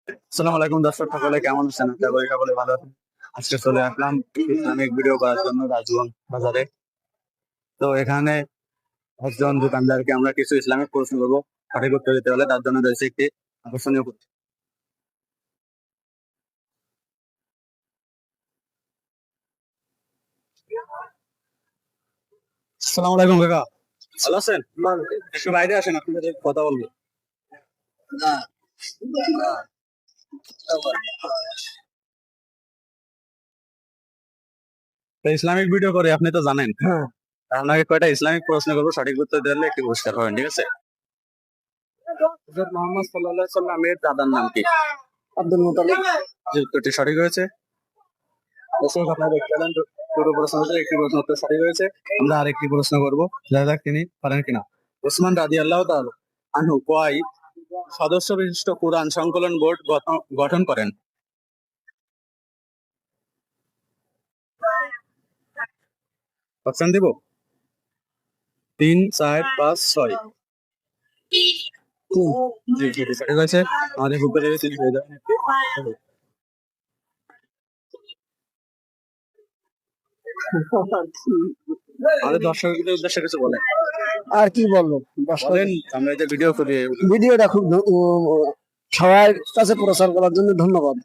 আসসালামু আলাইকুম দর্শক সকলে, কেমন আছেন? আশা করি সকলে ভালো আছেন। আজকে চলে আসলাম ইসলামিক ভিডিও করার জন্য রাজগঞ্জ বাজারে। তো এখানে একজন দোকানদারকে আমরা কিছু ইসলামিক প্রশ্ন করবো, সঠিক উত্তর দিতে হলে তার জন্য রয়েছে একটি আকর্ষণীয় প্রশ্ন। আসসালামু আলাইকুম কাকা, ভালো আছেন? একটু বাইরে আসেন, আপনার সাথে কথা বলবো। তো ইসলামিক ভিডিও করে আপনি তো জানেন। আপনাকে কয়টা ইসলামিক প্রশ্ন করবো, সঠিক উত্তর দিলে একটি পুরস্কার পাবেন, ঠিক আছে? হযরত মুহাম্মদ সাল্লাল্লাহু আলাইহি সাল্লামের দাদার নাম কি? আব্দুল মুতালিব। যে উত্তরটি সঠিক হয়েছে। দর্শক আপনারা দেখতে পেলেন, পুরো প্রশ্ন হচ্ছে একটি প্রশ্ন উত্তর সঠিক হয়েছে। আমরা আরেকটি প্রশ্ন করবো, দেখা যাক তিনি পারেন কিনা। ওসমান রাদিয়াল্লাহু তাআলা আনহু কয় সদস্য বিশিষ্ট কুরআন সংকলন বোর্ড গঠন করেন? অপশন দিব 3, 4, 5, 6। জি জি সঠিক হয়েছে। আমাদের উপরে তিনি হয়ে যাবেন একটি। আমাদের দর্শকদের উদ্দেশ্যে কিছু বলেন। আর কি বলবো, বলেন, আমরা এই যে ভিডিও করি। ভিডিওটা খুব সবার কাছে প্রচার করার জন্য ধন্যবাদ।